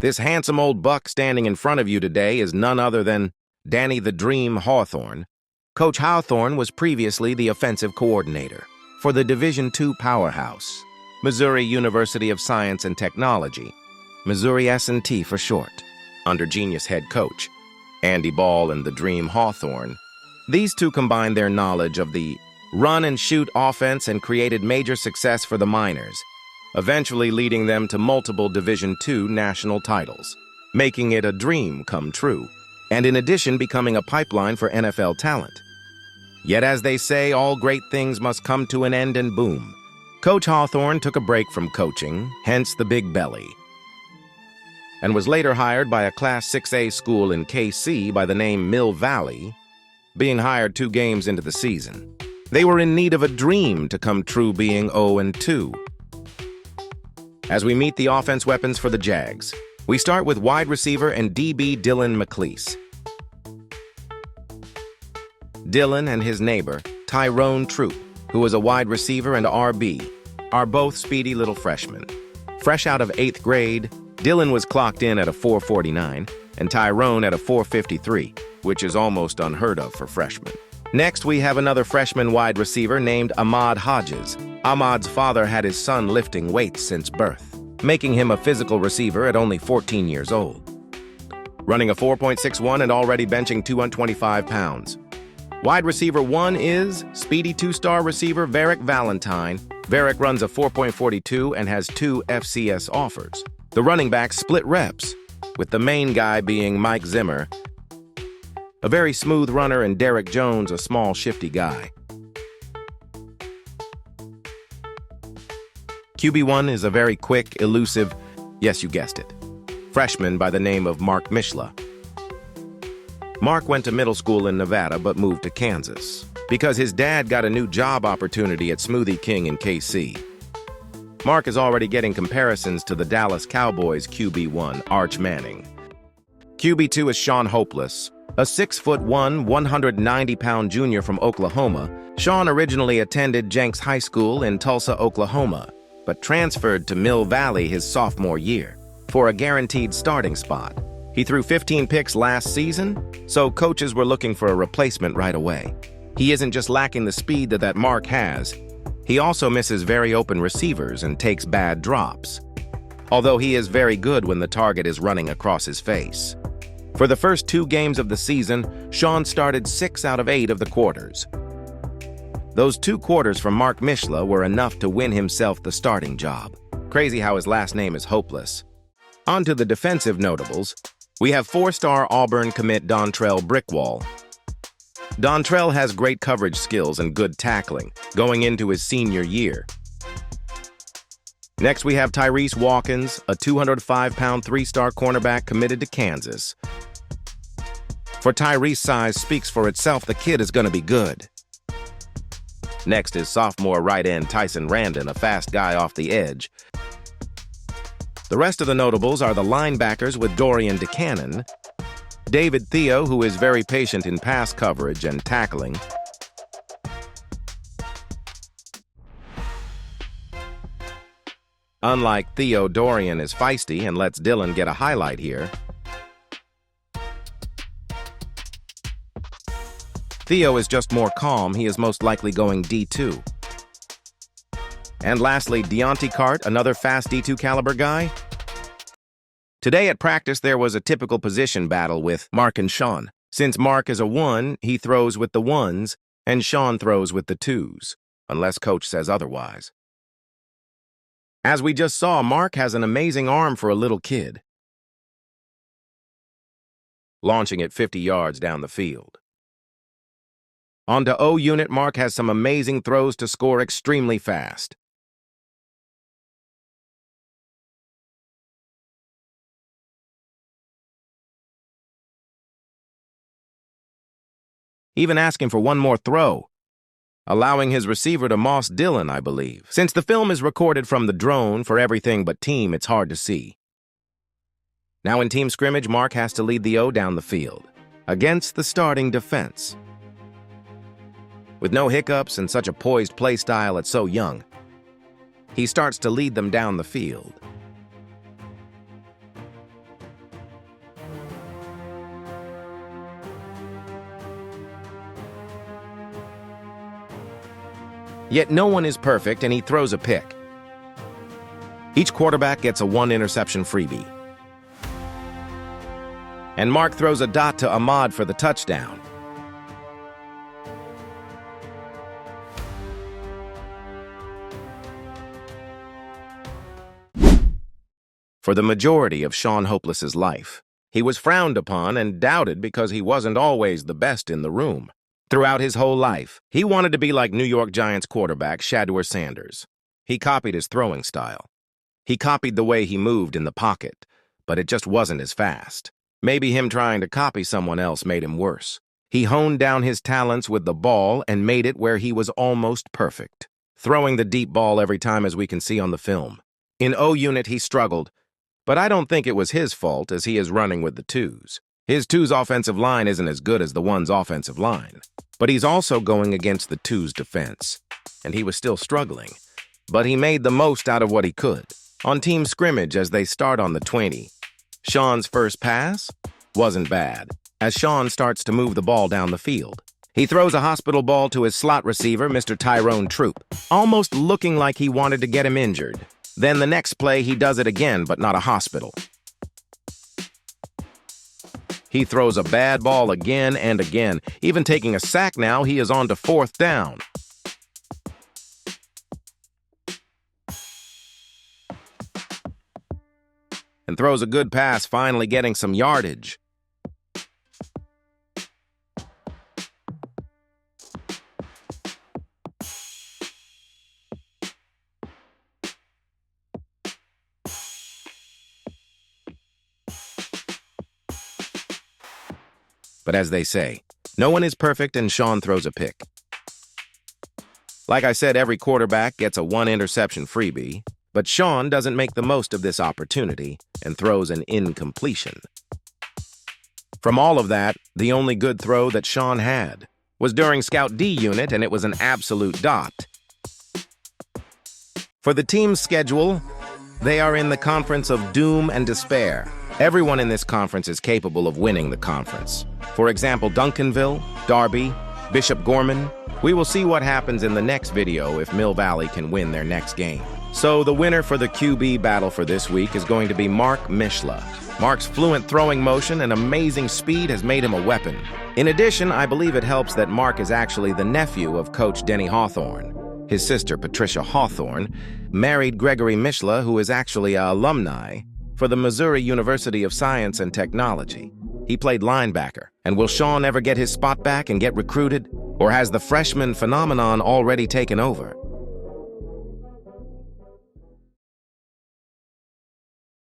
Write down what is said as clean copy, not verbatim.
This handsome old buck standing in front of you today is none other than Danny the Dream Hawethorne. Coach Hawethorne was previously the offensive coordinator for the Division II powerhouse, Missouri University of Science and Technology, Missouri S&T for short, under genius head coach Andy Ball and the Dream Hawethorne. These two combined their knowledge of the run-and-shoot offense and created major success for the Miners, eventually leading them to multiple Division II national titles, making it a dream come true, and in addition becoming a pipeline for NFL talent. Yet as they say, all great things must come to an end, and boom. Coach Hawethorne took a break from coaching, hence the big belly, and was later hired by a Class 6A school in KC by the name Mill Valley, being hired 2 games into the season. They were in need of a dream to come true, being 0-2. As we meet the offense weapons for the Jags, we start with wide receiver and DB Dylan McLeese. Dylan and his neighbor, Tyrone Troop, who is a wide receiver and RB, are both speedy little freshmen. Fresh out of 8th grade, Dylan was clocked in at a 4.49 and Tyrone at a 4.53, which is almost unheard of for freshmen. Next, we have another freshman wide receiver named Ahmad Hodges. Ahmad's father had his son lifting weights since birth, making him a physical receiver at only 14 years old, running a 4.61 and already benching 225 pounds. Wide receiver 1 is speedy 2-star receiver Varick Valentine. Varick runs a 4.42 and has 2 FCS offers. The running backs split reps, with the main guy being Mike Zimmer, a very smooth runner, and Derek Jones, a small, shifty guy. QB1 is a very quick, elusive, yes, you guessed it, freshman by the name of Mark Mishla. Mark went to middle school in Nevada but moved to Kansas because his dad got a new job opportunity at Smoothie King in KC. Mark is already getting comparisons to the Dallas Cowboys QB1, Arch Manning. QB2 is Sean Hopeless, a 6'1", 190-pound junior from Oklahoma. Sean originally attended Jenks High School in Tulsa, Oklahoma, but transferred to Mill Valley his sophomore year for a guaranteed starting spot. He threw 15 picks last season, so coaches were looking for a replacement right away. He isn't just lacking the speed that Mark has, he also misses very open receivers and takes bad drops, although he is very good when the target is running across his face. For the first 2 games of the season, Sean started 6 out of 8 of the quarters. Those 2 quarters from Mark Mishla were enough to win himself the starting job. Crazy how his last name is Hopeless. On to the defensive notables. We have 4-star Auburn commit Dontrell Brickwall. Dontrell has great coverage skills and good tackling going into his senior year. Next, we have Tyrese Watkins, a 205-pound 3-star cornerback committed to Kansas. For Tyrese's size speaks for itself, the kid is going to be good. Next is sophomore right end Tyson Randon, a fast guy off the edge. The rest of the notables are the linebackers with Dorian DeCannon, David Theo, who is very patient in pass coverage and tackling, unlike Theo, Dorian is feisty and lets Dylan get a highlight here. Theo is just more calm. He is most likely going D2. And lastly, Deontay Cart, another fast D2 caliber guy. Today at practice, there was a typical position battle with Mark and Sean. Since Mark is a 1, he throws with the 1s, and Sean throws with the 2s, unless coach says otherwise. As we just saw, Mark has an amazing arm for a little kid, launching it 50 yards down the field. On to O unit, Mark has some amazing throws to score extremely fast. Even asking for one more throw, allowing his receiver to moss Dylan, I believe. Since the film is recorded from the drone for everything but team, it's hard to see. Now in team scrimmage, Mark has to lead the O down the field against the starting defense. With no hiccups and such a poised play style at so young, he starts to lead them down the field. Yet no one is perfect, and he throws a pick. Each quarterback gets a 1-interception freebie. And Mark throws a dot to Ahmad for the touchdown. For the majority of Sean Hopeless's life, he was frowned upon and doubted because he wasn't always the best in the room. Throughout his whole life, he wanted to be like New York Giants quarterback Shedeur Sanders. He copied his throwing style. He copied the way he moved in the pocket, but it just wasn't as fast. Maybe him trying to copy someone else made him worse. He honed down his talents with the ball and made it where he was almost perfect, throwing the deep ball every time, as we can see on the film. In O-Unit, he struggled, but I don't think it was his fault, as he is running with the twos. His twos' offensive line isn't as good as the one's offensive line, but he's also going against the twos' defense, and he was still struggling. But he made the most out of what he could. On team scrimmage, as they start on the 20, Sean's first pass wasn't bad, as Sean starts to move the ball down the field. He throws a hospital ball to his slot receiver, Mr. Tyrone Troop, almost looking like he wanted to get him injured. Then the next play, he does it again, but not a hospital. He throws a bad ball again and again. Even taking a sack now, he is on to 4th down. And throws a good pass, finally getting some yardage. But as they say, no one is perfect, and Sean throws a pick. Like I said, every quarterback gets a 1-interception freebie, but Sean doesn't make the most of this opportunity and throws an incompletion. From all of that, the only good throw that Sean had was during Scout D unit, and it was an absolute dot. For the team's schedule, they are in the conference of doom and despair. Everyone in this conference is capable of winning the conference. For example, Duncanville, Darby, Bishop Gorman. We will see what happens in the next video if Mill Valley can win their next game. So the winner for the QB battle for this week is going to be Mark Mishla. Mark's fluent throwing motion and amazing speed has made him a weapon. In addition, I believe it helps that Mark is actually the nephew of Coach Danny Hawethorne. His sister, Patricia Hawthorne, married Gregory Mishla, who is actually an alumni for the Missouri University of Science and Technology. He played linebacker. And will Sean ever get his spot back and get recruited? Or has the freshman phenomenon already taken over?